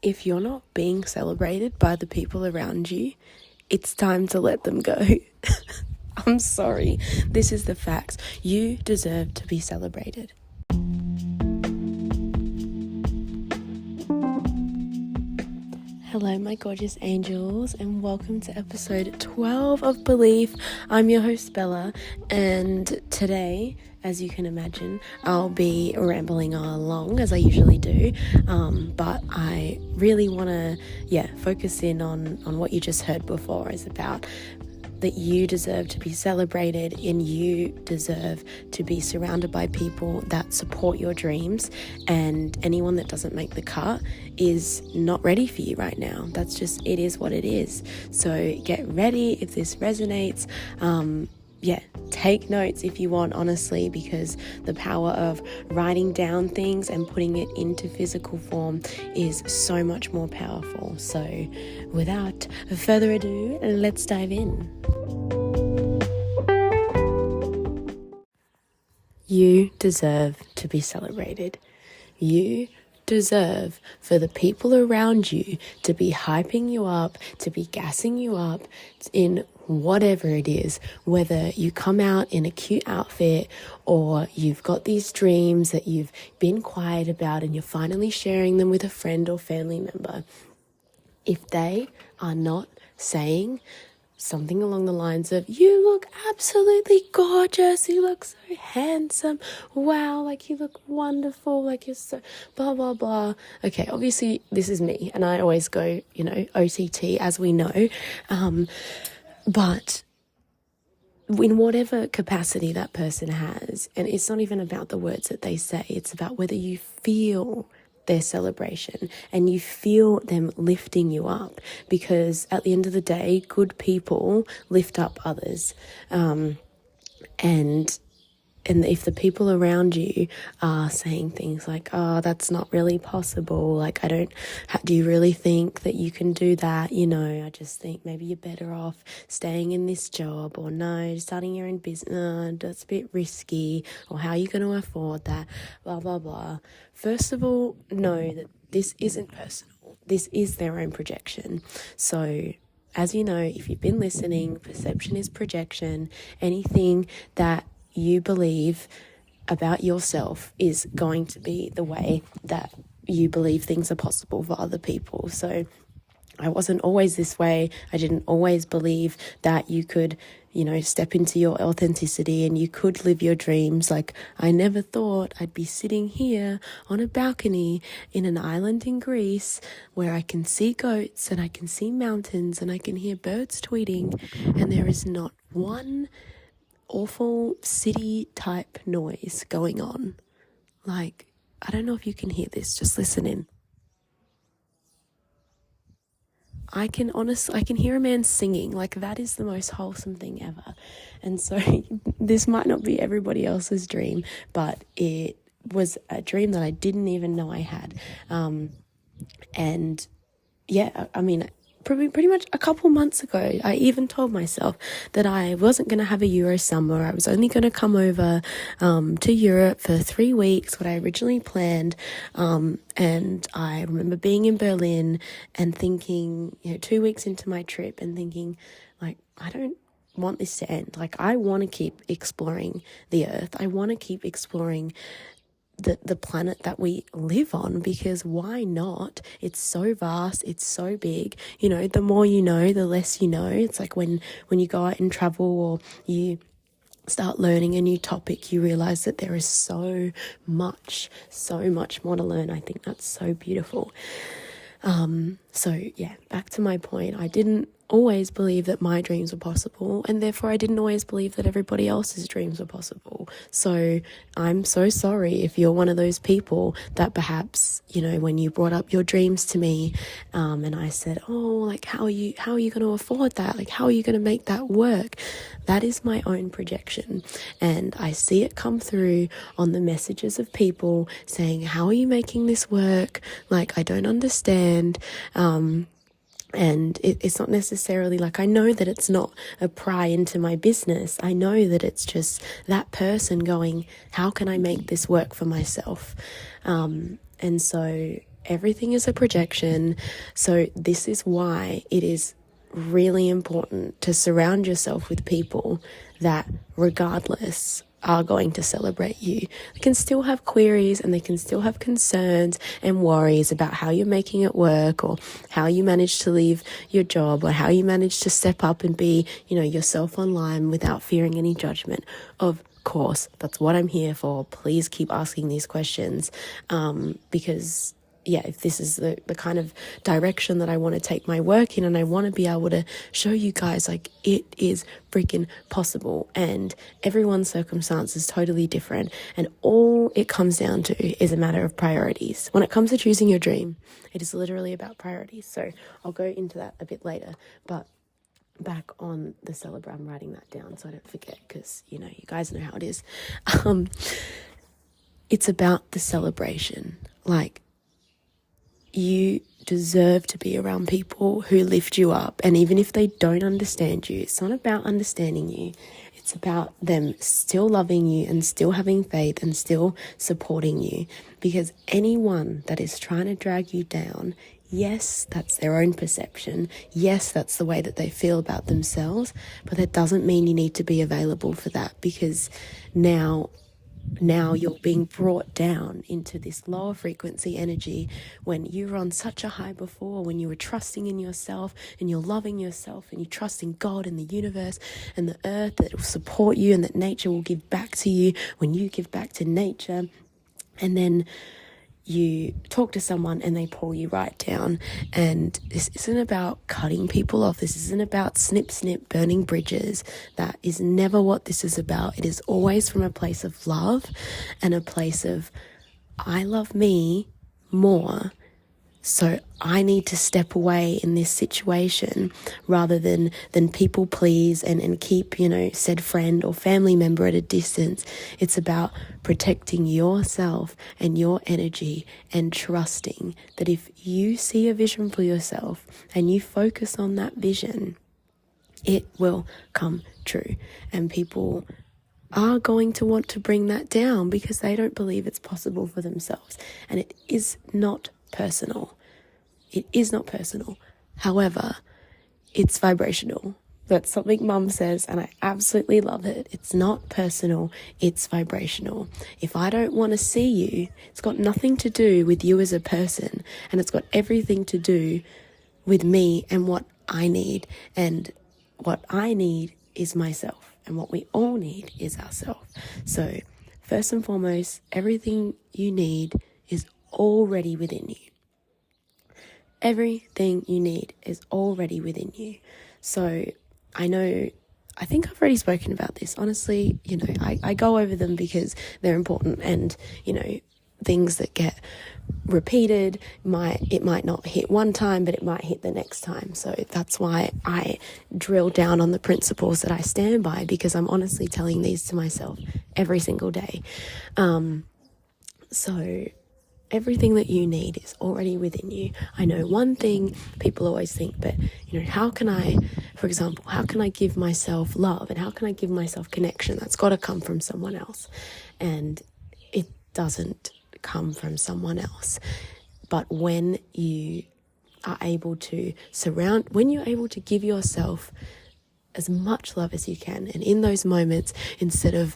if you're not being celebrated by the people around you, it's time to let them go. I'm sorry. This is the facts. You deserve to be celebrated. Hello, my gorgeous angels, and welcome to episode 12 of Belief. I'm your host, Bella, and today, as you can imagine, I'll be rambling along as I usually do, but I really want to, focus in on what you just heard before is about that you deserve to be celebrated and you deserve to be surrounded by people that support your dreams, and anyone that doesn't make the cut is not ready for you right now. That's just, it is what it is. So get ready if this resonates. Take notes if you want, honestly, because the power of writing down things and putting it into physical form is so much more powerful. So without further ado, let's dive in. You deserve to be celebrated. You deserve for the people around you to be hyping you up, to be gassing you up in whatever it is, whether you come out in a cute outfit or you've got these dreams that you've been quiet about and you're finally sharing them with a friend or family member. If they are not saying something along the lines of, you look absolutely gorgeous, you look so handsome, wow, like you look wonderful, like you're so blah, blah, blah. Okay, obviously this is me and I always go, OTT, as we know. But in whatever capacity that person has, and it's not even about the words that they say, it's about whether you feel their celebration and you feel them lifting you up, because at the end of the day, good people lift up others. And if the people around you are saying things like, oh, that's not really possible, like, do you really think that you can do that? I just think maybe you're better off staying in this job, or no, starting your own business, that's a bit risky, or how are you going to afford that, blah, blah, blah. First of all, know that this isn't personal. This is their own projection. So, as you know, if you've been listening, perception is projection. Anything that you believe about yourself is going to be the way that you believe things are possible for other people. So I wasn't always this way. I didn't always believe that you could, step into your authenticity and you could live your dreams. Like, I never thought I'd be sitting here on a balcony in an island in Greece where I can see goats and I can see mountains and I can hear birds tweeting, and there is not one awful city type noise going on. Like, I don't know if you can hear this, just listen in. I can hear a man singing. Like, that is the most wholesome thing ever. And so this might not be everybody else's dream, but it was a dream that I didn't even know I had. Pretty much a couple months ago, I even told myself that I wasn't going to have a Euro summer. I was only going to come over to Europe for 3 weeks, what I originally planned. And I remember being in Berlin and thinking, 2 weeks into my trip and thinking, like, I don't want this to end. Like, I want to keep exploring the earth. I want to keep exploring the planet that we live on, because why not? It's so vast, it's so big. The more you know, the less you know. It's like when you go out and travel or you start learning a new topic, you realize that there is so much more to learn. I think that's so beautiful. Back to my point. I didn't always believe that my dreams were possible, and therefore I didn't always believe that everybody else's dreams were possible. So I'm so sorry if you're one of those people that perhaps, when you brought up your dreams to me, and I said, oh, like, how are you going to afford that? Like, how are you going to make that work? That is my own projection, and I see it come through on the messages of people saying, how are you making this work? Like, I don't understand. And it's not necessarily like, I know that it's not a pry into my business. I know that it's just that person going, how can I make this work for myself? And so everything is a projection. So this is why it is really important to surround yourself with people that, regardless, are going to celebrate you. They can still have queries and they can still have concerns and worries about how you're making it work, or how you manage to leave your job, or how you manage to step up and be, yourself online without fearing any judgment. Of course, that's what I'm here for. Please keep asking these questions, because if this is the kind of direction that I want to take my work in, and I want to be able to show you guys, like, it is freaking possible, and everyone's circumstance is totally different, and all it comes down to is a matter of priorities. When it comes to choosing your dream, it is literally about priorities. So I'll go into that a bit later, but back on the celebrate, I'm writing that down so I don't forget, because you guys know how it is. It's about the celebration. Like, you deserve to be around people who lift you up. And even if they don't understand you, it's not about understanding you. It's about them still loving you and still having faith and still supporting you. Because anyone that is trying to drag you down, yes, that's their own perception. Yes, that's the way that they feel about themselves. But that doesn't mean you need to be available for that, because now you're being brought down into this lower frequency energy when you were on such a high before, when you were trusting in yourself and you're loving yourself and you trust in God and the universe and the earth that will support you and that nature will give back to you when you give back to nature. And then you talk to someone and they pull you right down. And this isn't about cutting people off. This isn't about snip, burning bridges. That is never what this is about. It is always from a place of love and a place of, I love me more, so I need to step away in this situation, rather than people please and keep, said friend or family member at a distance. It's about protecting yourself and your energy, and trusting that if you see a vision for yourself and you focus on that vision, it will come true. And people are going to want to bring that down because they don't believe it's possible for themselves. And it is not personal. It is not personal. However, it's vibrational. That's something Mum says, and I absolutely love it. It's not personal, it's vibrational. If I don't want to see you, it's got nothing to do with you as a person, and it's got everything to do with me and what I need. And what I need is myself, and what we all need is ourselves. So first and foremost, everything you need is already within you. Everything you need is already within you. So I think I've already spoken about this. Honestly, I go over them because they're important, and, things that get repeated, it might not hit one time, but it might hit the next time. So that's why I drill down on the principles that I stand by, because I'm honestly telling these to myself every single day. So everything that you need is already within you. I know one thing people always think, but how can I give myself love, and how can I give myself connection? That's got to come from someone else. And it doesn't come from someone else. But when you are able to when you're able to give yourself as much love as you can, and in those moments, instead of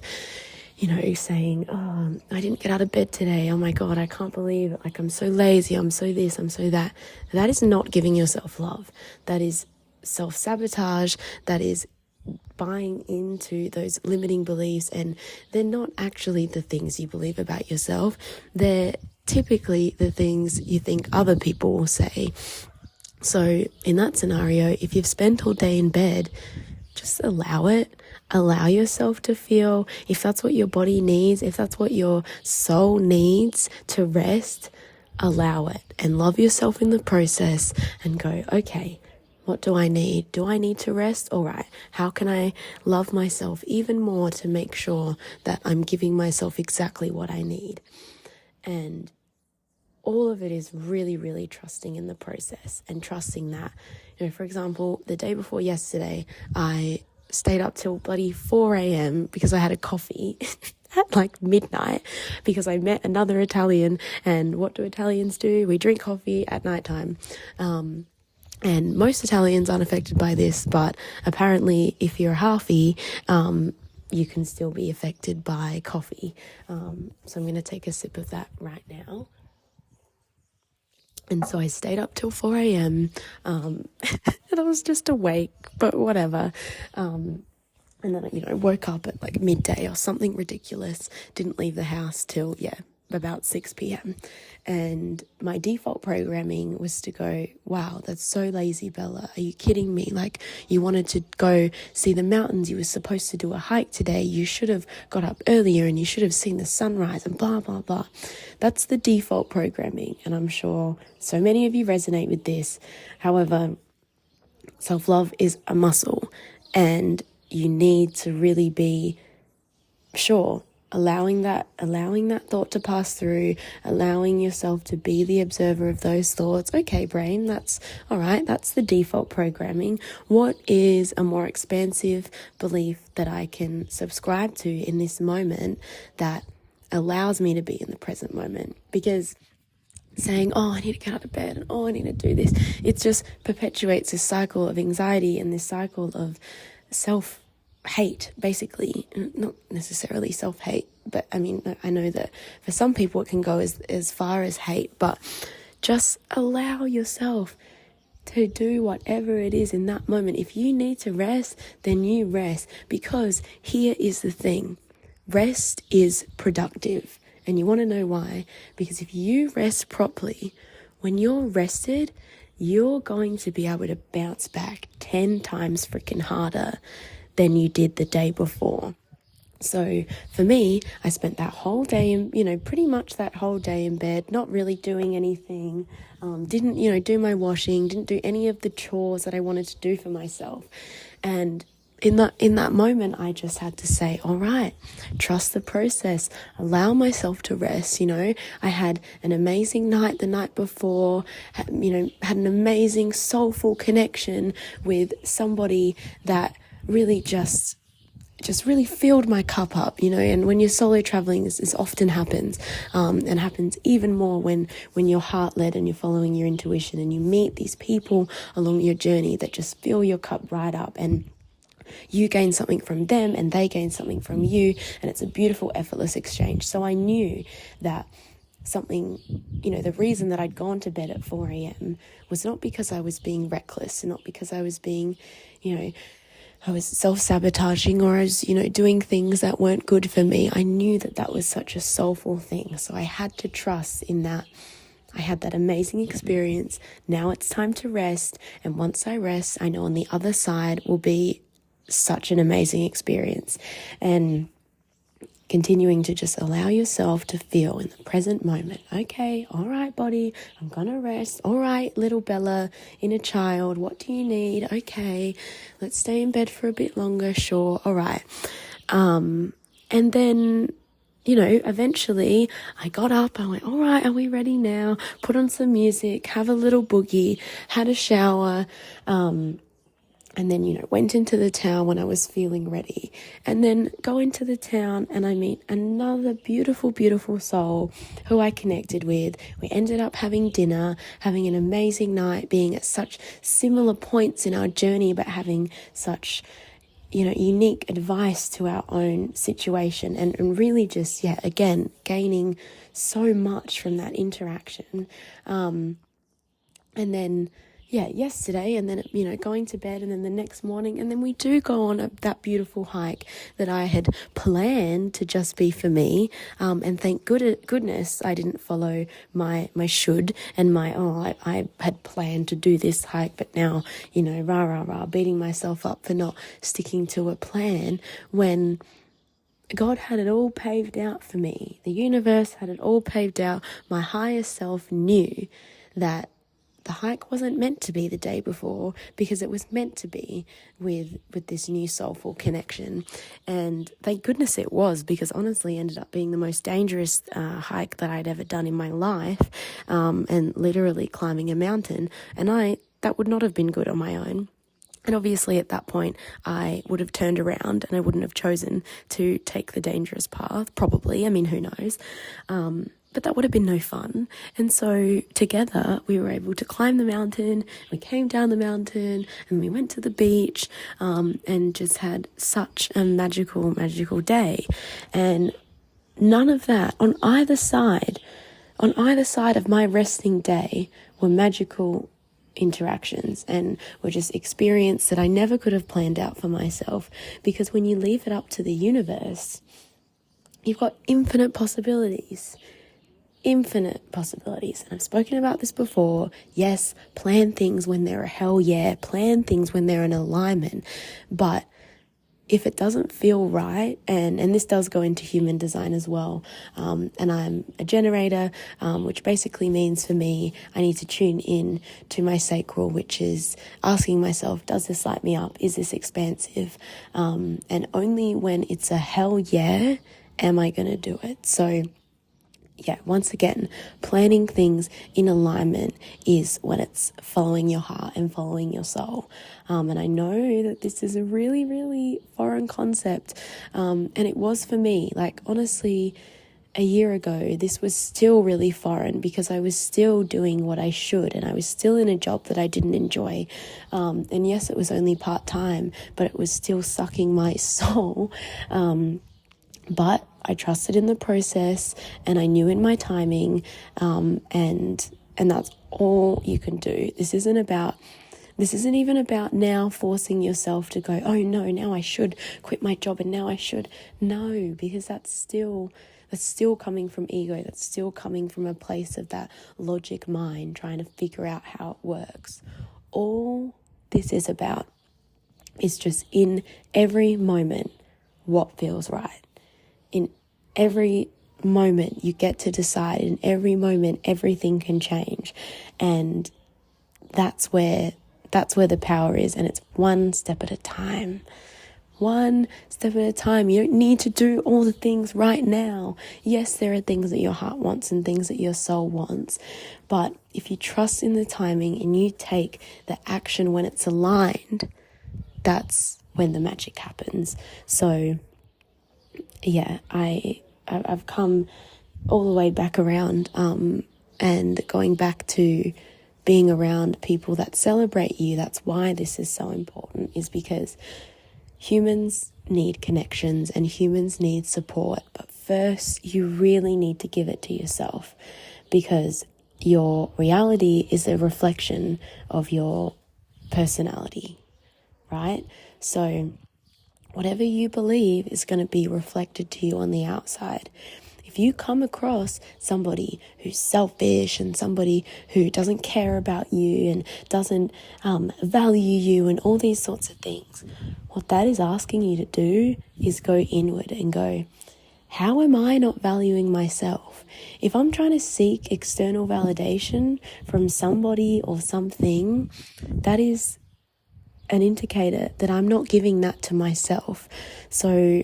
saying, oh, I didn't get out of bed today, oh my God, I can't believe it, like, I'm so lazy, I'm so this, I'm so that. That is not giving yourself love. That is self-sabotage. That is buying into those limiting beliefs, and they're not actually the things you believe about yourself. They're typically the things you think other people will say. So in that scenario, if you've spent all day in bed, just allow it. Allow yourself to feel. If that's what your body needs, if that's what your soul needs to rest, allow it, and love yourself in the process, and go, okay, what do I need? Do I need to rest? All right. How can I love myself even more to make sure that I'm giving myself exactly what I need? And all of it is really, really trusting in the process, and trusting that, for example, the day before yesterday, I stayed up till bloody 4 a.m. because I had a coffee at like midnight because I met another Italian, and what do Italians do? We drink coffee at nighttime. And most Italians aren't affected by this, but apparently if you're a halfie, you can still be affected by coffee. So I'm going to take a sip of that right now. And so I stayed up till 4 a.m. And I was just awake, but whatever. And then, woke up at like midday or something ridiculous. Didn't leave the house till, about 6 p.m. And my default programming was to go, wow, that's so lazy, Bella. Are you kidding me? Like, you wanted to go see the mountains. You were supposed to do a hike today. You should have got up earlier and you should have seen the sunrise and blah, blah, blah. That's the default programming. And I'm sure so many of you resonate with this. However, self-love is a muscle, and you need to really be sure, allowing that thought to pass through, allowing yourself to be the observer of those thoughts. Okay, brain, that's all right. That's the default programming. What is a more expansive belief that I can subscribe to in this moment that allows me to be in the present moment? Because saying, oh, I need to get out of bed, and oh, I need to do this, it just perpetuates this cycle of anxiety and this cycle of self-hate, basically. Not necessarily self-hate, but I mean, I know that for some people it can go as far as hate, but just allow yourself to do whatever it is in that moment. If you need to rest, then you rest, because here is the thing. Rest is productive. And you want to know why? Because if you rest properly, when you're rested, you're going to be able to bounce back 10 times freaking harder than you did the day before. So for me, I spent that whole day pretty much that whole day in bed, not really doing anything, didn't, do my washing, didn't do any of the chores that I wanted to do for myself. And in that moment, I just had to say, all right, trust the process, allow myself to rest. I had an amazing night the night before, had an amazing soulful connection with somebody that really just really filled my cup up, and when you're solo traveling, this often happens, and happens even more when you're heart-led and you're following your intuition and you meet these people along your journey that just fill your cup right up, and you gain something from them and they gain something from you, and it's a beautiful, effortless exchange. So I knew that something, the reason that I'd gone to bed at 4 a.m. was not because I was being reckless, and not because I was being, I was self-sabotaging, or I was, doing things that weren't good for me. I knew that was such a soulful thing. So I had to trust in that. I had that amazing experience. Now it's time to rest. And once I rest, I know on the other side will be such an amazing experience. And continuing to just allow yourself to feel in the present moment. Okay, all right, body, I'm gonna rest. All right, little Bella, inner child, what do you need? Okay, let's stay in bed for a bit longer. Sure, all right. And then, eventually I got up, I went, all right, are we ready now? Put on some music, have a little boogie, had a shower, and then, went into the town when I was feeling ready. And then go into the town and I meet another beautiful, beautiful soul who I connected with. We ended up having dinner, having an amazing night, being at such similar points in our journey, but having such, unique advice to our own situation. And really just, again, gaining so much from that interaction. And then yesterday, and then, going to bed, and then the next morning, and then we do go on that beautiful hike that I had planned to just be for me. And thank goodness I didn't follow my should and I had planned to do this hike, but now, beating myself up for not sticking to a plan when God had it all paved out for me. The universe had it all paved out. My higher self knew that the hike wasn't meant to be the day before, because it was meant to be with this new soulful connection. And thank goodness it was, because honestly it ended up being the most dangerous hike that I'd ever done in my life, and literally climbing a mountain. And that would not have been good on my own. And obviously at that point, I would have turned around and I wouldn't have chosen to take the dangerous path, probably. I mean, who knows? But that would have been no fun. And so together we were able to climb the mountain, we came down the mountain and we went to the beach, and just had such a magical day. And none of that on either side of my resting day were magical interactions and were just experience that I never could have planned out for myself, because when you leave it up to the universe, you've got infinite possibilities. And I've spoken about this before. Yes, plan things when they're a hell yeah, plan things when they're in alignment, but if it doesn't feel right, and this does go into human design as well, and I'm a generator, which basically means for me, I need to tune in to my sacral, which is asking myself, does this light me up? Is this expansive? And only when it's a hell yeah, am I going to do it? So yeah, once again, planning things in alignment is when it's following your heart and following your soul. And I know that this is a really, really foreign concept. And it was for me. Like, honestly, a year ago, this was still really foreign because I was still doing what I should and I was still in a job that I didn't enjoy. And yes, it was only part-time, but it was still sucking my soul. But I trusted in the process and I knew in my timing, and that's all you can do. This isn't even about now forcing yourself to go, oh no, now I should quit my job and now I should. No, because that's still coming from ego. That's still coming from a place of that logic mind trying to figure out how it works. All this is about is just in every moment what feels right. In every moment you get to decide. In every moment everything can change, and that's where the power is. And it's one step at a time. You don't need to do all the things right now. Yes, there are things that your heart wants and things that your soul wants, but if you trust in the timing and you take the action when it's aligned, that's when the magic happens. So yeah, I've come all the way back around, and going back to being around people that celebrate you. That's why this is so important, is because humans need connections and humans need support. But first, you really need to give it to yourself, because your reality is a reflection of your personality, right? So whatever you believe is going to be reflected to you on the outside. If you come across somebody who's selfish and somebody who doesn't care about you and doesn't value you and all these sorts of things, what that is asking you to do is go inward and go, how am I not valuing myself? If I'm trying to seek external validation from somebody or something, that is an indicator that I'm not giving that to myself. So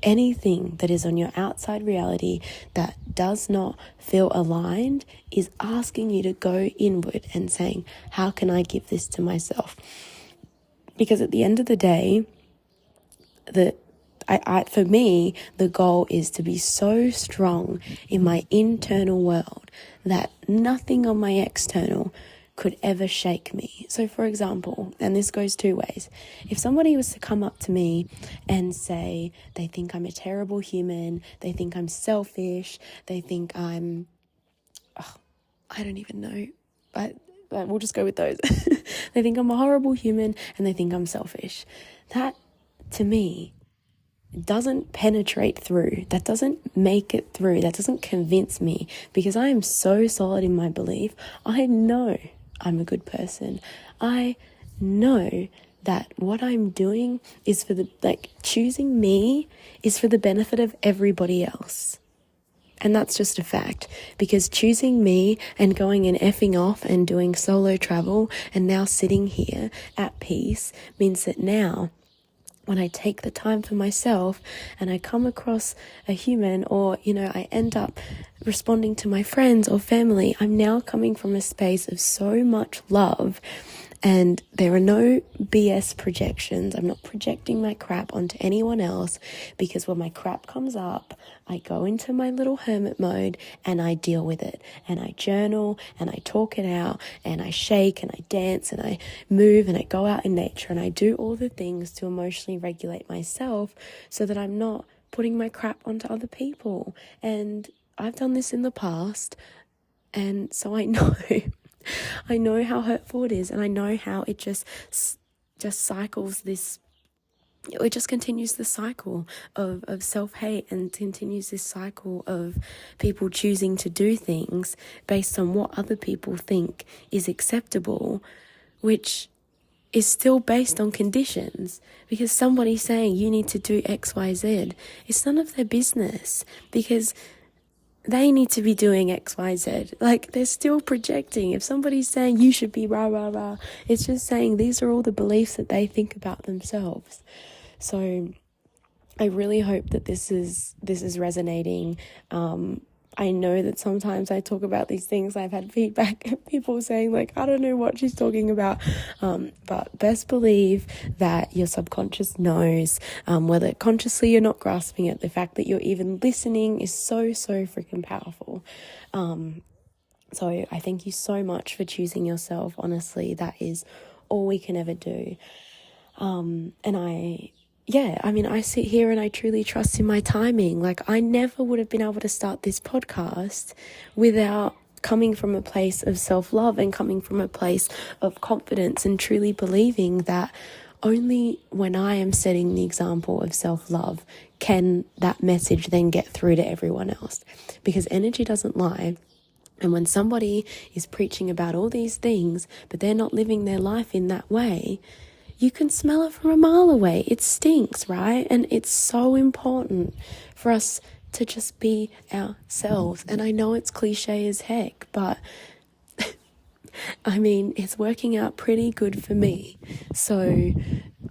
anything that is on your outside reality that does not feel aligned is asking you to go inward and saying, how can I give this to myself? Because at the end of the day, for me, the goal is to be so strong in my internal world that nothing on my external could ever shake me. So for example, and this goes two ways, if somebody was to come up to me and say they think I'm a terrible human, they think I'm selfish, they think I'm, I don't even know, but we'll just go with those. They think I'm a horrible human and they think I'm selfish. That, to me, doesn't penetrate through. That doesn't make it through. That doesn't convince me, because I am so solid in my belief. I know I'm a good person. I know that what I'm doing is for choosing me is for the benefit of everybody else. And that's just a fact, because choosing me and going and effing off and doing solo travel and now sitting here at peace means that now when I take the time for myself and I come across a human, or, I end up responding to my friends or family, I'm now coming from a space of so much love And there are no BS projections. I'm not projecting my crap onto anyone else, because when my crap comes up, I go into my little hermit mode and I deal with it. And I journal and I talk it out and I shake and I dance and I move and I go out in nature and I do all the things to emotionally regulate myself so that I'm not putting my crap onto other people. And I've done this in the past, and so I know I know how hurtful it is, and I know how it just cycles this. It just continues the cycle of self-hate, and continues this cycle of people choosing to do things based on what other people think is acceptable, which is still based on conditions. Because somebody's saying you need to do X, Y, Z, it's none of their business, because they need to be doing X, Y, Z. Like, they're still projecting. If somebody's saying you should be rah, rah, rah, it's just saying these are all the beliefs that they think about themselves. So I really hope that this is resonating. I know that sometimes I talk about these things. I've had feedback, people saying like, I don't know what she's talking about. But best believe that your subconscious knows, whether consciously you're not grasping it. The fact that you're even listening is so freaking powerful. So I thank you so much for choosing yourself. Honestly, that is all we can ever do. I sit here and I truly trust in my timing. Like, I never would have been able to start this podcast without coming from a place of self-love and coming from a place of confidence and truly believing that only when I am setting the example of self-love can that message then get through to everyone else. Because energy doesn't lie. And when somebody is preaching about all these things, but they're not living their life in that way, you can smell it from a mile away. It stinks, right? And it's so important for us to just be ourselves. And I know it's cliche as heck, but I mean, it's working out pretty good for me. So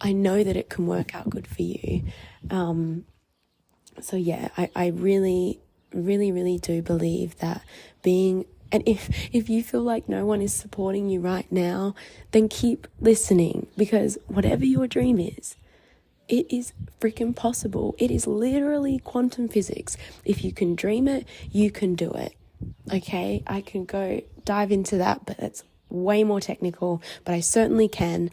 I know that it can work out good for you. I really, really, really do believe that and if you feel like no one is supporting you right now, then keep listening, because whatever your dream is, it is freaking possible. It is literally quantum physics. If you can dream it, you can do it. Okay, I can go dive into that, but it's way more technical, but I certainly can.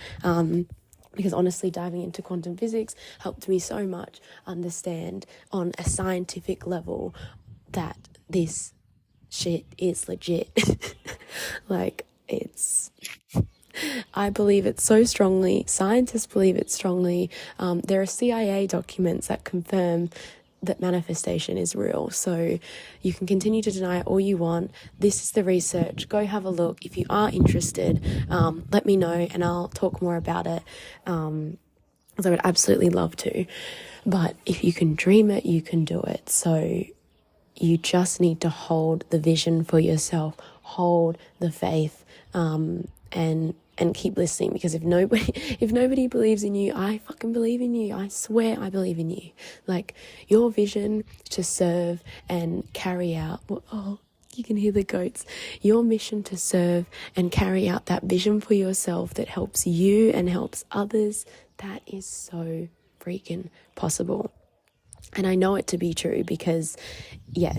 Because honestly, diving into quantum physics helped me so much understand on a scientific level that this shit is legit. Like, I believe it so strongly. Scientists believe it strongly. There are CIA documents that confirm that manifestation is real. So you can continue to deny it all you want. This is the research. Go have a look. If you are interested, let me know and I'll talk more about it. Because I would absolutely love to. But if you can dream it, you can do it. So you just need to hold the vision for yourself, hold the faith, and keep listening. Because if nobody believes in you, I fucking believe in you. I swear I believe in you. Like, your vision to serve and carry out, you can hear the goats. Your mission to serve and carry out that vision for yourself that helps you and helps others, that is so freaking possible. And I know it to be true because,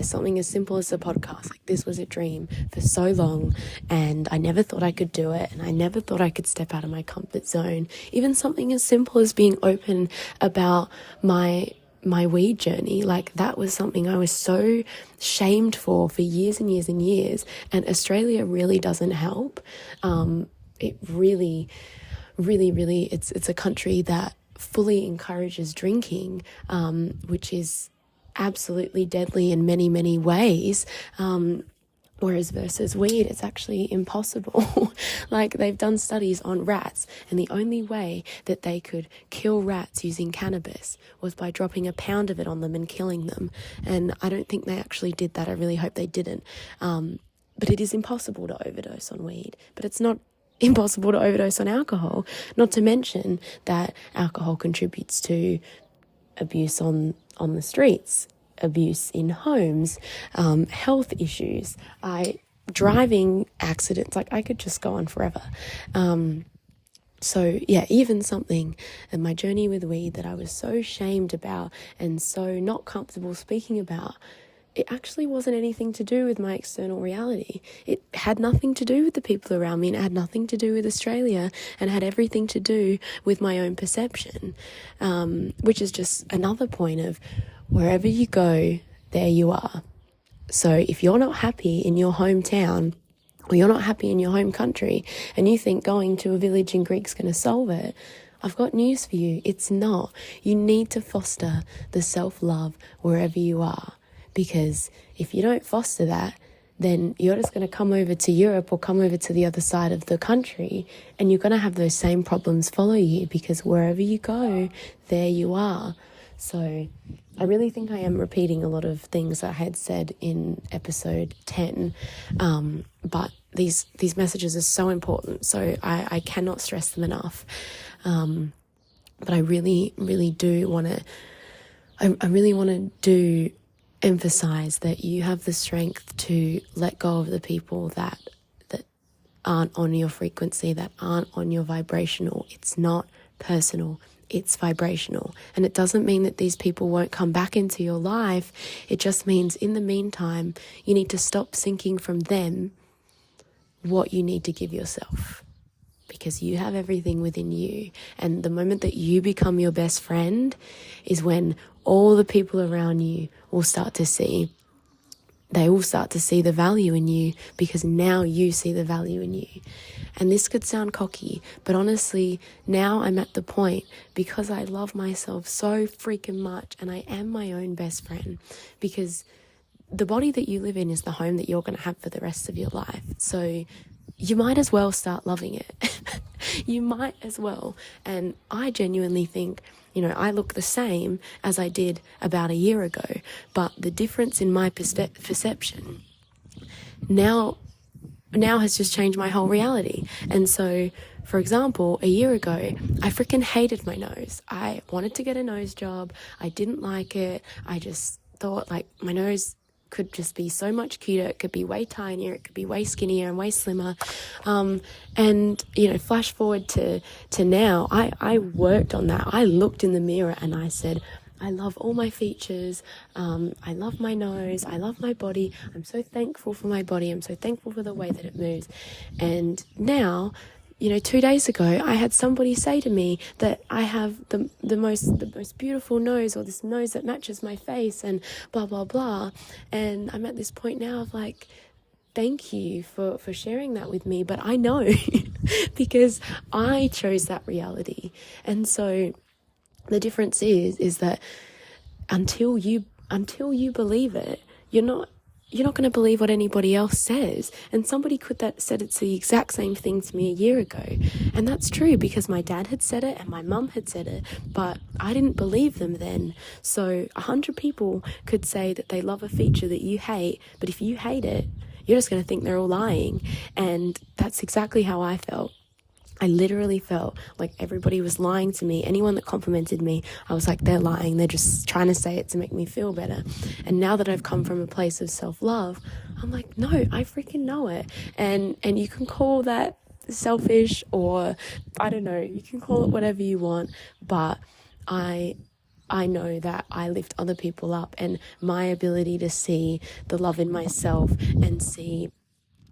something as simple as a podcast, like this was a dream for so long, and I never thought I could do it, and I never thought I could step out of my comfort zone. Even something as simple as being open about my weed journey, like that was something I was so shamed for years and years and years, and Australia really doesn't help. It really, really, really, it's a country that fully encourages drinking, which is absolutely deadly in many, many ways. Whereas versus weed, it's actually impossible. Like, they've done studies on rats, and the only way that they could kill rats using cannabis was by dropping a pound of it on them and killing them. And I don't think they actually did that. I really hope they didn't. But it is impossible to overdose on weed. But it's not impossible to overdose on alcohol, not to mention that alcohol contributes to abuse on the streets, abuse in homes, health issues, driving accidents. Like, I could just go on forever. So yeah, even something in my journey with weed that I was so shamed about and so not comfortable speaking about, it actually wasn't anything to do with my external reality. It had nothing to do with the people around me, and it had nothing to do with Australia, and had everything to do with my own perception, which is just another point of wherever you go, there you are. So if you're not happy in your hometown, or you're not happy in your home country, and you think going to a village in Greek's going to solve it, I've got news for you. It's not. You need to foster the self-love wherever you are. Because if you don't foster that, then you're just going to come over to Europe or come over to the other side of the country, and you're going to have those same problems follow you, because wherever you go, there you are. So I really think I am repeating a lot of things I had said in episode 10, but these messages are so important, so I cannot stress them enough. But I really, really do want to, I really want to emphasize that you have the strength to let go of the people that aren't on your frequency, that aren't on your vibrational. It's not personal. It's vibrational. And it doesn't mean that these people won't come back into your life. It just means in the meantime, you need to stop thinking from them what you need to give yourself, because you have everything within you. And the moment that you become your best friend is when all the people around you will start to see. They will start to see the value in you, because now you see the value in you. And this could sound cocky, but honestly, now I'm at the point, because I love myself so freaking much, and I am my own best friend, because the body that you live in is the home that you're going to have for the rest of your life. So you might as well start loving it. You might as well. And I genuinely think, I look the same as I did about a year ago, but the difference in my perception now has just changed my whole reality. And so, for example, a year ago, I freaking hated my nose. I wanted to get a nose job. I didn't like it. I just thought my nose could just be so much cuter. It could be way tinier. It could be way skinnier and way slimmer. And flash forward to now, I worked on that. I looked in the mirror and I said, I love all my features. I love my nose. I love my body. I'm so thankful for my body. I'm so thankful for the way that it moves. And now, 2 days ago, I had somebody say to me that I have the most beautiful nose, or this nose that matches my face, and blah, blah, blah. And I'm at this point now of thank you for sharing that with me. But I know because I chose that reality. And so the difference is that until you believe it, you're not going to believe what anybody else says. And somebody said it's the exact same thing to me a year ago. And that's true, because my dad had said it and my mum had said it, but I didn't believe them then. So 100 people could say that they love a feature that you hate, but if you hate it, you're just going to think they're all lying. And that's exactly how I felt. I literally felt like everybody was lying to me. Anyone that complimented me, I was like, they're lying. They're just trying to say it to make me feel better. And now that I've come from a place of self-love, I'm like, no, I freaking know it. And you can call that selfish, or I don't know, you can call it whatever you want, but I know that I lift other people up, and my ability to see the love in myself and see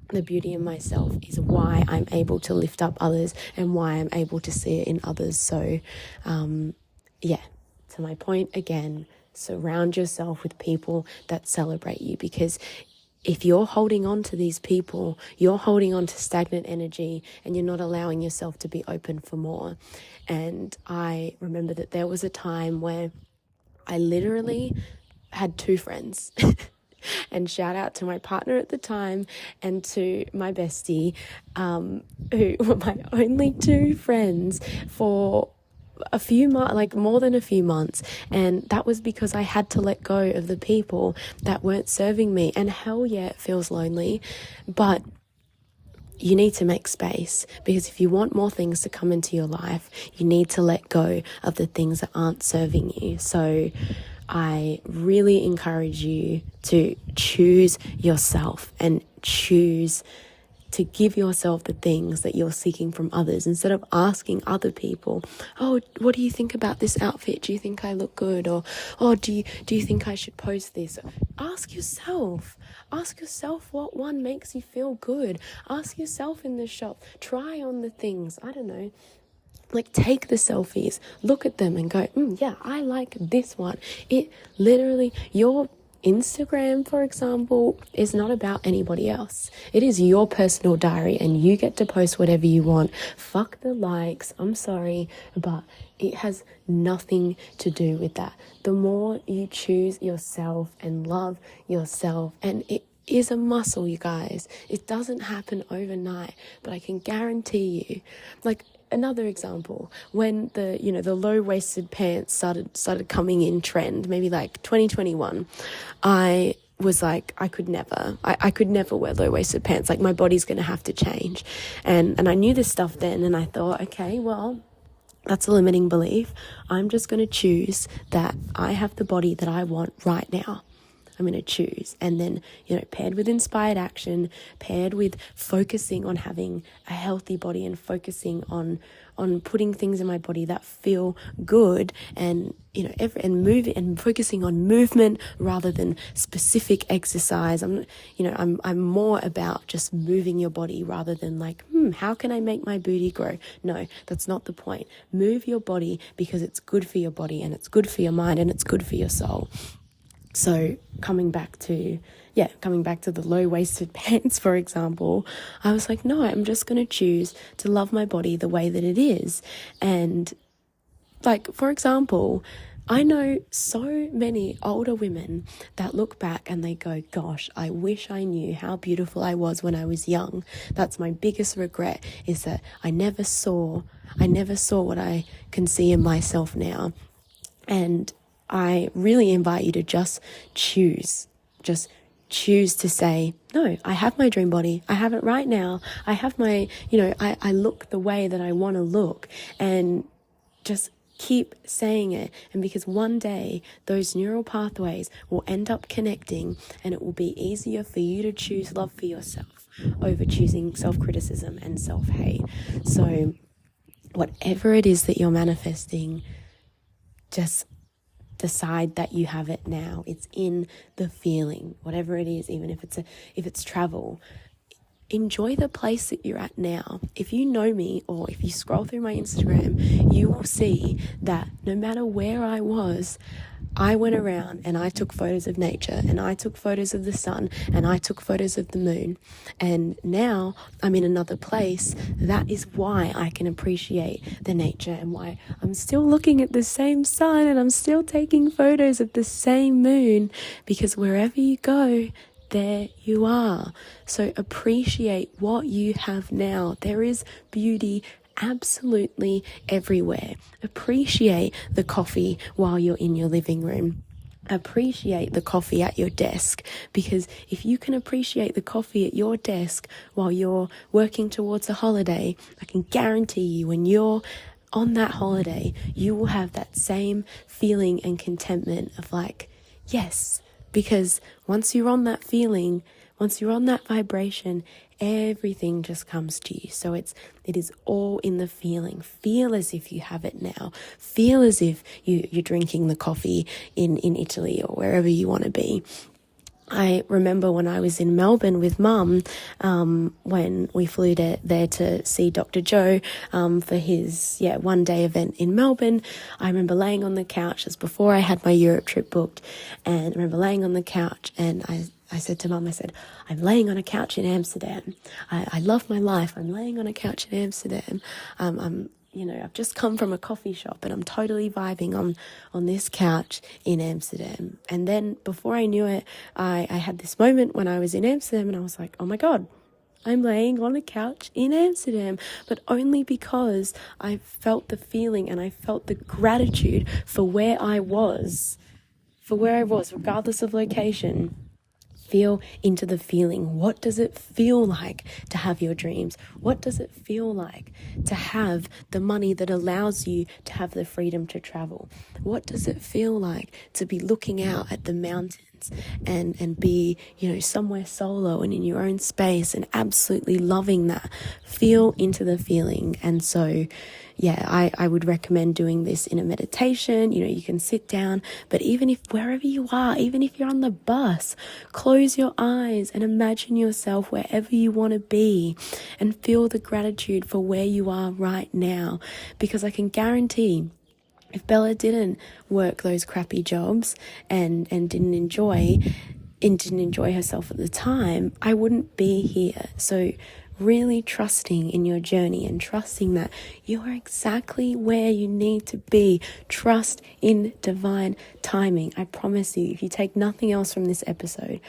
the beauty in myself is why I'm able to lift up others, and why I'm able to see it in others. So, to my point again, surround yourself with people that celebrate you, because if you're holding on to these people, you're holding on to stagnant energy, and you're not allowing yourself to be open for more. And I remember that there was a time where I literally had 2 friends. And shout out to my partner at the time and to my bestie, who were my only 2 friends for a few months, more than a few months. And that was because I had to let go of the people that weren't serving me. And hell yeah, it feels lonely, but you need to make space, because if you want more things to come into your life, you need to let go of the things that aren't serving you. So I really encourage you to choose yourself and choose to give yourself the things that you're seeking from others, instead of asking other people, oh, what do you think about this outfit? Do you think I look good? Or, oh, do you think I should post this? Ask yourself what one makes you feel good. Ask yourself in the shop, try on the things, I don't know, like take the selfies, look at them and go, yeah, I like this one. It literally, your Instagram, for example, is not about anybody else. It is your personal diary and you get to post whatever you want. Fuck the likes. I'm sorry, but it has nothing to do with that. The more you choose yourself and love yourself, and it is a muscle, you guys. It doesn't happen overnight, but I can guarantee you, like, another example, when the low-waisted pants started coming in trend, maybe like 2021, I was like, I could never wear low-waisted pants. Like, my body's going to have to change. And I knew this stuff then, and I thought, okay, well, that's a limiting belief. I'm just going to choose that I have the body that I want right now. I'm going to choose. And then, paired with inspired action, paired with focusing on having a healthy body and focusing on putting things in my body that feel good, and, and focusing on movement rather than specific exercise. I'm more about just moving your body rather than like, how can I make my booty grow? No, that's not the point. Move your body because it's good for your body and it's good for your mind and it's good for your soul. So coming back to the low-waisted pants, for example, I was like, no, I'm just going to choose to love my body the way that it is. And like, for example, I know so many older women that look back and they go, gosh, I wish I knew how beautiful I was when I was young. That's my biggest regret, is that I never saw what I can see in myself now. And I really invite you to just choose to say, no, I have my dream body. I have it right now. I have my, I look the way that I want to look, and just keep saying it. And because one day those neural pathways will end up connecting, and it will be easier for you to choose love for yourself over choosing self-criticism and self-hate. So whatever it is that you're manifesting, just decide that you have it now. It's in the feeling, whatever it is, even if it's travel. Enjoy the place that you're at now. If you know me, or if you scroll through my Instagram, you will see that no matter where I was, I went around and I took photos of nature, and I took photos of the sun, and I took photos of the moon. And now I'm in another place. That is why I can appreciate the nature, and why I'm still looking at the same sun and I'm still taking photos of the same moon, because wherever you go, there you are. So appreciate what you have now. There is beauty absolutely everywhere. Appreciate the coffee while you're in your living room. Appreciate the coffee at your desk, because if you can appreciate the coffee at your desk while you're working towards a holiday, I can guarantee you, when you're on that holiday, you will have that same feeling and contentment of like, yes, because once you're on that feeling, once you're on that vibration, everything just comes to you. So it is all in the feeling. Feel as if you have it now. Feel as if you're drinking the coffee in Italy or wherever you want to be. I remember when I was in Melbourne with Mum, when we flew there to see Dr. Joe for his one-day event in Melbourne. I remember laying on the couch, as before I had my Europe trip booked, and I remember laying on the couch, and I said to Mum, I'm laying on a couch in Amsterdam. I love my life. I'm laying on a couch in Amsterdam. I've just come from a coffee shop and I'm totally vibing on this couch in Amsterdam. And then before I knew it, I had this moment when I was in Amsterdam, and I was like, oh my God, I'm laying on a couch in Amsterdam. But only because I felt the feeling and I felt the gratitude for where I was, regardless of location. Feel into the feeling. What does it feel like to have your dreams? What does it feel like to have the money that allows you to have the freedom to travel? What does it feel like to be looking out at the mountains nights and be, somewhere solo and in your own space and absolutely loving that. Feel into the feeling. And so, yeah, I would recommend doing this in a meditation. You can sit down, but even if wherever you are, even if you're on the bus, close your eyes and imagine yourself wherever you want to be and feel the gratitude for where you are right now. Because I can guarantee if Bella didn't work those crappy jobs and didn't enjoy herself at the time, I wouldn't be here. So really trusting in your journey and trusting that you are exactly where you need to be. Trust in divine timing. I promise you, if you take nothing else from this episode,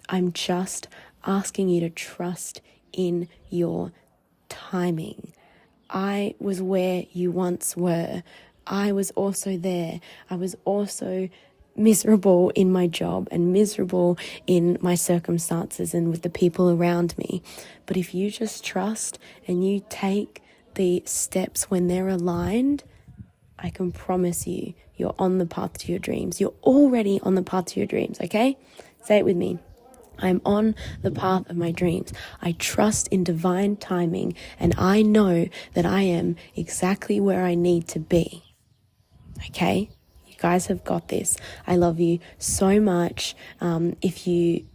I'm just asking you to trust in your timing. I was where you once were. I was also there. I was also miserable in my job and miserable in my circumstances and with the people around me. But if you just trust and you take the steps when they're aligned, I can promise you, you're on the path to your dreams. You're already on the path to your dreams, okay? Say it with me. I'm on the path of my dreams. I trust in divine timing, and I know that I am exactly where I need to be. Okay? You guys have got this. I love you so much. Please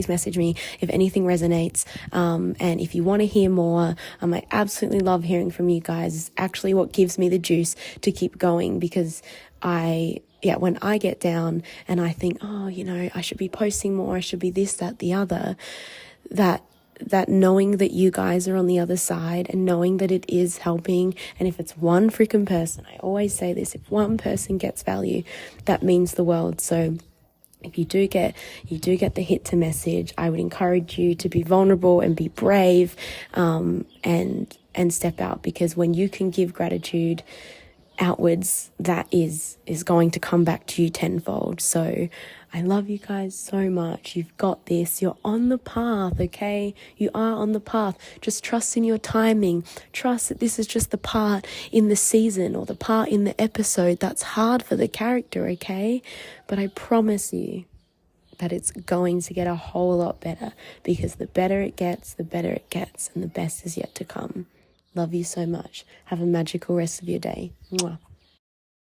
message me if anything resonates. And if you want to hear more, I absolutely love hearing from you guys. It's actually what gives me the juice to keep going, because when I get down and I think, I should be posting more, I should be this, that, the other, that knowing that you guys are on the other side and knowing that it is helping. And if it's one freaking person, I always say this, if one person gets value, that means the world. So if you do get the hit to message, I would encourage you to be vulnerable and be brave, and step out, because when you can give gratitude outwards, that is going to come back to you tenfold. So I love you guys so much. You've got this. You're on the path, okay? You are on the path. Just trust in your timing. Trust that this is just the part in the season or the part in the episode that's hard for the character, okay? But I promise you that it's going to get a whole lot better, because the better it gets, and the best is yet to come. Love you so much. Have a magical rest of your day. Mwah.